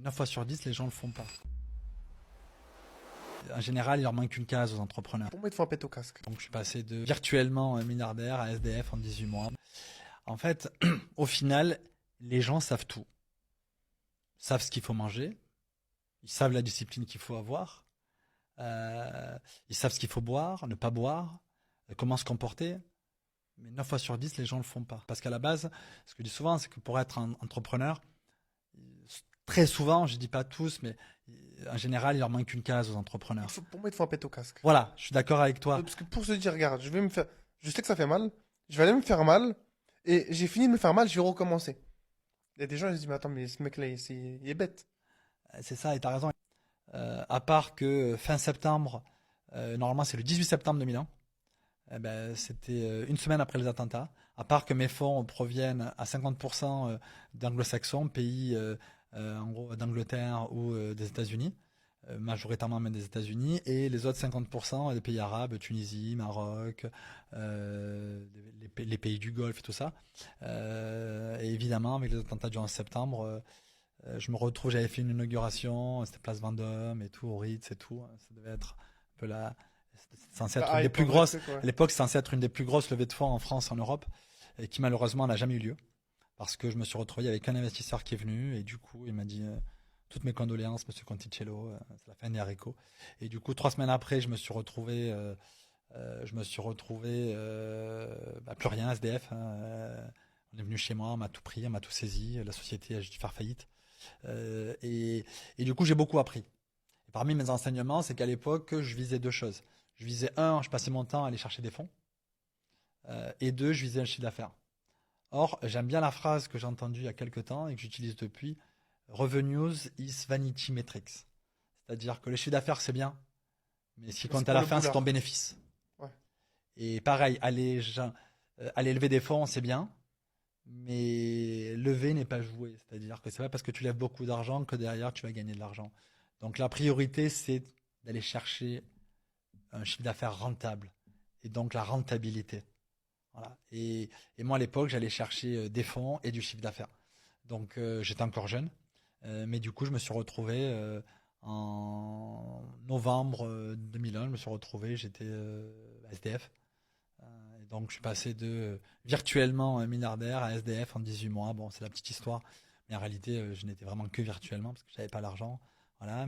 9 fois sur 10, les gens le font pas. En général, il leur manque une case aux entrepreneurs. Pour moi, il te faut un pète au casque. Donc, je suis passé de virtuellement milliardaire à SDF en 18 mois. En fait, au final, les gens savent tout. Ils savent ce qu'il faut manger. Ils savent la discipline qu'il faut avoir. Ils savent ce qu'il faut boire, ne pas boire, comment se comporter. Mais 9 fois sur 10, les gens ne le font pas. Parce qu'à la base, ce que je dis souvent, c'est que pour être un entrepreneur, très souvent, je ne dis pas tous, mais en général, il leur manque une case aux entrepreneurs. Pour moi, il te faut un pète au casque. Voilà, je suis d'accord avec toi. Parce que pour se dire, regarde, je sais que ça fait mal, je vais aller me faire mal, et j'ai fini de me faire mal, je vais recommencer. Il y a des gens, ils se disent, mais attends, mais ce mec-là, il est bête. C'est ça, et tu as raison. À part que fin septembre, normalement c'est le 18 septembre 2001, ben, c'était une semaine après les attentats. À part que mes fonds proviennent à 50% d'anglo-saxons, pays en gros d'Angleterre ou des États-Unis, majoritairement même des États-Unis, et les autres 50% des pays arabes, Tunisie, Maroc, les pays du Golfe et tout ça. Et évidemment, avec les attentats du 11 septembre, je me retrouve, j'avais fait une inauguration, c'était place Vendôme et tout, au Ritz et tout. Ça devait être un peu c'était censé être une des plus grosses. À l'époque, c'est censé être une des plus grosses levées de fonds en France, en Europe, et qui malheureusement n'a jamais eu lieu. Parce que je me suis retrouvé avec un investisseur qui est venu, et du coup, il m'a dit toutes mes condoléances, monsieur Conticello, c'est la fin des haricots. Et du coup, 3 semaines après, je me suis retrouvé, plus rien, SDF. On est venu chez moi, on m'a tout pris, on m'a tout saisi, la société a dû faire faillite. Et du coup, j'ai beaucoup appris. Et parmi mes enseignements, c'est qu'à l'époque, je visais 2 choses. Je visais je passais mon temps à aller chercher des fonds. Et 2, je visais un chiffre d'affaires. Or, j'aime bien la phrase que j'ai entendue il y a quelques temps et que j'utilise depuis. Revenues is vanity metrics. C'est-à-dire que le chiffre d'affaires, c'est bien. Mais ce qui compte à la fin, c'est ton bénéfice. Ouais. Et pareil, aller lever des fonds, c'est bien. Mais lever n'est pas jouer. C'est-à-dire que c'est pas parce que tu lèves beaucoup d'argent que derrière tu vas gagner de l'argent. Donc la priorité, c'est d'aller chercher un chiffre d'affaires rentable. Et donc la rentabilité. Voilà. Et moi à l'époque, j'allais chercher des fonds et du chiffre d'affaires. Donc j'étais encore jeune. Mais du coup, je me suis retrouvé en novembre 2001. Je me suis retrouvé, j'étais SDF. Et donc, je suis passé de virtuellement milliardaire à SDF en 18 mois. Bon, c'est la petite histoire. Mais en réalité, je n'étais vraiment que virtuellement parce que je n'avais pas l'argent. Voilà.